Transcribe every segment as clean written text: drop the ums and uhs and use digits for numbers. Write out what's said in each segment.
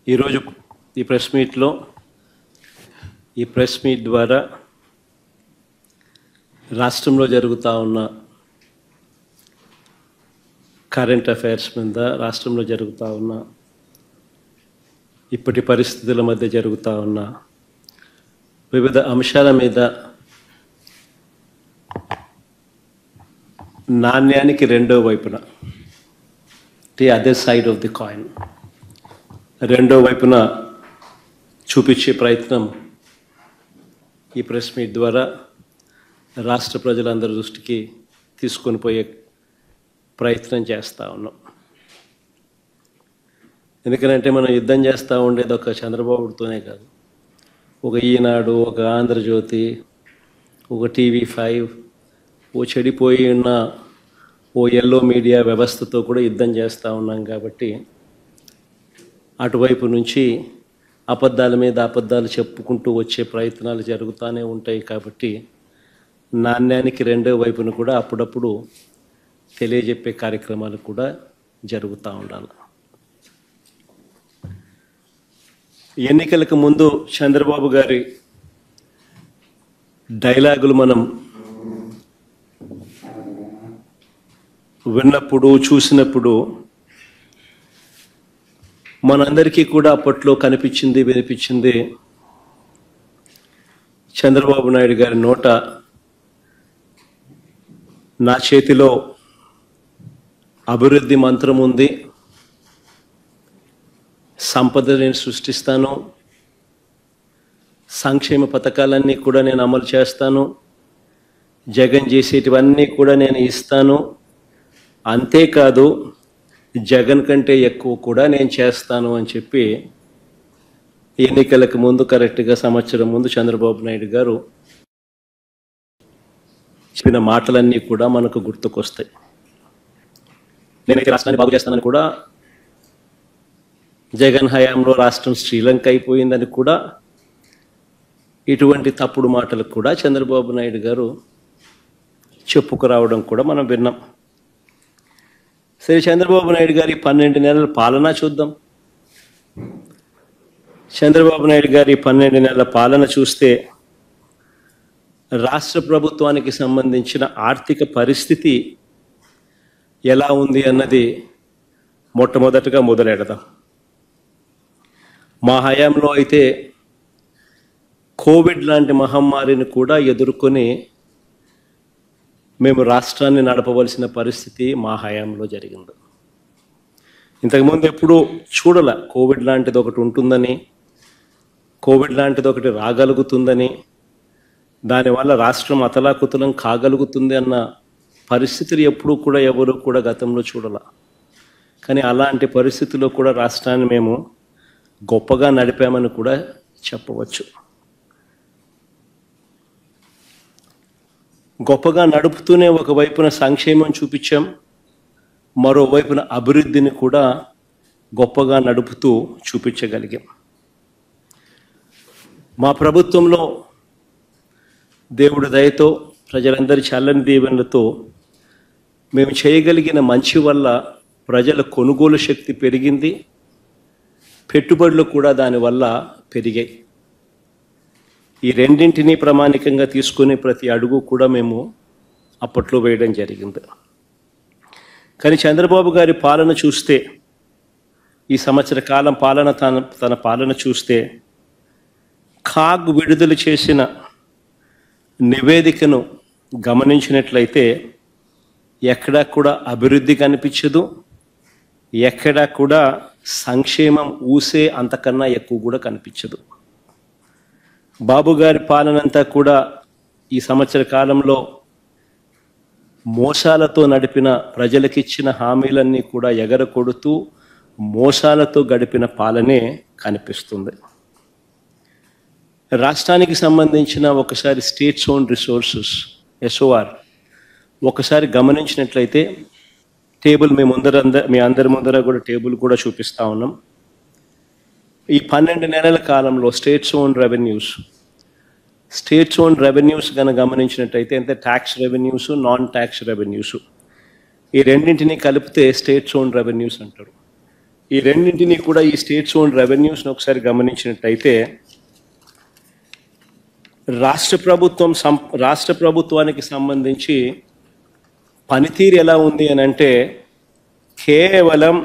ఈరోజు ఈ press meet ద్వారా రాష్ట్రంలో జరుగుతూ ఉన్న కరెంట్ అఫైర్స్ మీద, రాష్ట్రంలో జరుగుతూ ఉన్న ఇప్పటి పరిస్థితుల మధ్య జరుగుతూ ఉన్న వివిధ అంశాల మీద నాణ్యానికి రెండో వైపున, the other side of the coin, రెండో వైపున చూపించే ప్రయత్నం ఈ ప్రెస్ మీట్ ద్వారా రాష్ట్ర ప్రజలందరి దృష్టికి తీసుకొని పోయే ప్రయత్నం చేస్తూ ఉన్నాం. ఎందుకంటే మనం యుద్ధం చేస్తూ ఉండేది ఒక చంద్రబాబుతోనే కాదు, ఒక ఈనాడు, ఒక ఆంధ్రజ్యోతి, ఒక TV5, ఓ చెడిపోయి ఉన్న ఓ ఎల్లో మీడియా వ్యవస్థతో కూడా యుద్ధం చేస్తూ ఉన్నాం. కాబట్టి అటువైపు నుంచి అబద్ధాల మీద అబద్ధాలు చెప్పుకుంటూ వచ్చే ప్రయత్నాలు జరుగుతూనే ఉంటాయి. కాబట్టి నాణ్యానికి రెండో వైపును కూడా అప్పుడప్పుడు తెలియజెప్పే కార్యక్రమాలు కూడా జరుగుతూ ఉండాలి. ఎన్నికలకు ముందు చంద్రబాబు గారి డైలాగులు మనం విన్నప్పుడు, చూసినప్పుడు మనందరికీ కూడా అప్పట్లో కనిపించింది, వినిపించింది చంద్రబాబు నాయుడు గారి నోట నా చేతిలో అభివృద్ధి మంత్రం ఉంది, సంపద నేను సృష్టిస్తాను, సంక్షేమ పథకాలన్నీ కూడా నేను అమలు చేస్తాను, జగన్ చేసేటివన్నీ కూడా నేను ఇస్తాను, అంతేకాదు జగన్ కంటే ఎక్కువ కూడా నేను చేస్తాను అని చెప్పి ఎన్నికలకు ముందు, కరెక్ట్గా సంవత్సరం ముందు చంద్రబాబు నాయుడు గారు చెప్పిన మాటలన్నీ కూడా మనకు గుర్తుకొస్తాయి. నేనైతే రాష్ట్రాన్ని బాగు చేస్తానని కూడా, జగన్ హయాంలో రాష్ట్రం శ్రీలంక అయిపోయిందని కూడా, ఇటువంటి తప్పుడు మాటలకు కూడా చంద్రబాబు నాయుడు గారు చెప్పుకురావడం కూడా మనం విన్నాం. సరే, చంద్రబాబు నాయుడు గారి 12 నెలల పాలన చూద్దాం. చంద్రబాబు నాయుడు గారి 12 నెలల పాలన చూస్తే రాష్ట్ర ప్రభుత్వానికి సంబంధించిన ఆర్థిక పరిస్థితి ఎలా ఉంది అన్నది మొట్టమొదటగా మొదలెడదాం. మా హయాంలో అయితే కోవిడ్ లాంటి మహమ్మారిని కూడా ఎదుర్కొని మేము రాష్ట్రాన్ని నడపవలసిన పరిస్థితి మా హయాంలో జరిగింది. ఇంతకుముందు ఎప్పుడూ చూడాల కోవిడ్ లాంటిది ఒకటి ఉంటుందని, కోవిడ్ లాంటిది ఒకటి రాగలుగుతుందని, దానివల్ల రాష్ట్రం అతలాకుతలం కాగలుగుతుంది అన్న పరిస్థితులు ఎప్పుడూ కూడా ఎవరు కూడా గతంలో చూడాల. కానీ అలాంటి పరిస్థితుల్లో కూడా రాష్ట్రాన్ని మేము గొప్పగా నడిపామని కూడా చెప్పవచ్చు. గొప్పగా నడుపుతూనే ఒకవైపున సంక్షేమం చూపించాం, మరోవైపున అభివృద్ధిని కూడా గొప్పగా నడుపుతూ చూపించగలిగాం. మా ప్రభుత్వంలో దేవుడి దయతో, ప్రజలందరి చల్లని దీవెనలతో మేము చేయగలిగిన మంచి వల్ల ప్రజల కొనుగోలు శక్తి పెరిగింది, పెట్టుబడులు కూడా దానివల్ల పెరిగాయి. ఈ రెండింటినీ ప్రామాణికంగా తీసుకుని ప్రతి అడుగు కూడా మేము అప్పట్లో వేయడం జరిగింది. కానీ చంద్రబాబు గారి పాలన చూస్తే, ఈ సంవత్సర కాలం పాలన, తన పాలన చూస్తే, కాగ్ విడుదల చేసిన నివేదికను గమనించినట్లయితే ఎక్కడా కూడా అభివృద్ధి కనిపించదు, ఎక్కడా కూడా సంక్షేమం ఊసే అంతకన్నా ఎక్కువ కూడా కనిపించదు. బాబు గారి పాలనంతా కూడా ఈ సంవత్సర కాలంలో మోసాలతో నడిపిన, ప్రజలకిచ్చిన హామీలన్నీ కూడా ఎగరకొడుతూ మోసాలతో గడిపిన పాలనే కనిపిస్తుంది. రాష్ట్రానికి సంబంధించిన ఒకసారి స్టేట్స్ ఓన్ రిసోర్సెస్, SOR, ఒకసారి గమనించినట్లయితే టేబుల్ మీ అందరి ముందర కూడా టేబుల్ కూడా చూపిస్తూ ఉన్నాం. ఈ 12 నెలల కాలంలో స్టేట్స్ ఓన్ రెవెన్యూస్ కనుక గమనించినట్టయితే, అంటే tax revenues, non tax revenues, ఈ రెండింటినీ కలిపితే స్టేట్స్ ఓన్ రెవెన్యూస్ అంటారు. ఈ రెండింటినీ కూడా ఈ స్టేట్స్ ఓన్ రెవెన్యూస్ని ఒకసారి గమనించినట్టయితే రాష్ట్ర ప్రభుత్వానికి సంబంధించి పనితీరు ఎలా ఉంది అని అంటే కేవలం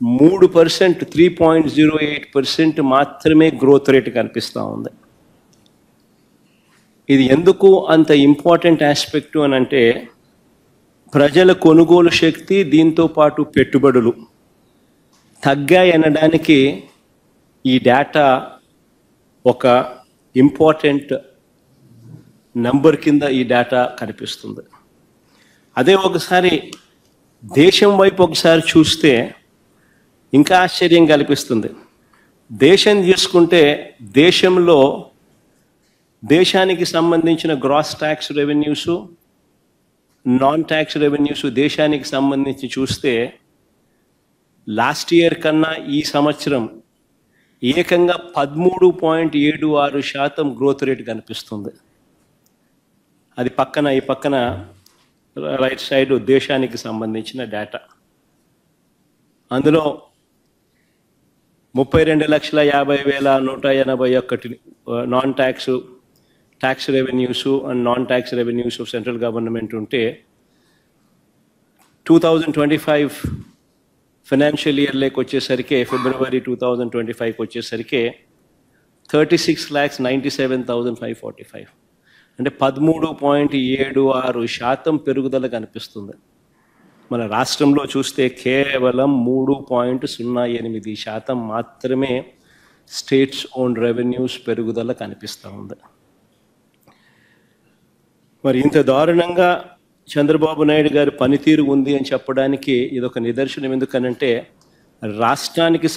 3%, 3.08% మాత్రమే గ్రోత్ రేట్ కనిపిస్తూ ఉంది. ఇది ఎందుకు అంత ఇంపార్టెంట్ ఆస్పెక్ట్ అని అంటే ప్రజల కొనుగోలు శక్తి దీంతో పాటు పెట్టుబడులు తగ్గాయనడానికి ఈ డేటా ఒక ఇంపార్టెంట్ నంబర్ కింద ఈ డేటా కనిపిస్తుంది. అదే ఒకసారి దేశం వైపు ఒకసారి చూస్తే ఇంకా ఆశ్చర్యం కనిపిస్తుంది. దేశం తీసుకుంటే దేశంలో దేశానికి సంబంధించిన gross tax revenues, non tax revenues దేశానికి సంబంధించి చూస్తే లాస్ట్ ఇయర్ కన్నా ఈ సంవత్సరం ఏకంగా 13.76% గ్రోత్ రేట్ కనిపిస్తుంది. అది ఈ పక్కన రైట్ సైడ్ దేశానికి సంబంధించిన డేటా. అందులో 32,50,181 non tax revenues and non tax revenues of central government ఉంటే 2025 ఫైనాన్షియల్ ఇయర్లోకి వచ్చేసరికి ఫిబ్రవరి 2025కి వచ్చేసరికి 36,97,545 అంటే 13.76% పెరుగుదల కనిపిస్తుంది. మన రాష్ట్రంలో చూస్తే కేవలం 3.08% మాత్రమే స్టేట్స్ ఓన్ రెవెన్యూస్ పెరుగుదల కనిపిస్తూ ఉంది. మరి ఇంత దారుణంగా చంద్రబాబు నాయుడు గారి పనితీరు ఉంది అని చెప్పడానికి ఇదొక నిదర్శనం. ఎందుకనంటే రాష్ట్రానికి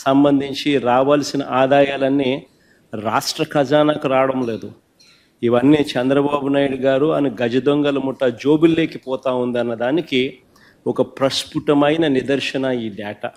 సంబంధించి రావాల్సిన ఆదాయాలన్నీ రాష్ట్ర ఖజానాకు రావడం లేదు. ఇవన్నీ చంద్రబాబు నాయుడు గారు అని గజ దొంగల ముఠ జోబుల్లోకి పోతా ఉందన్న దానికి ఒక ప్రస్ఫుటమైన నిదర్శన ఈ డేటా.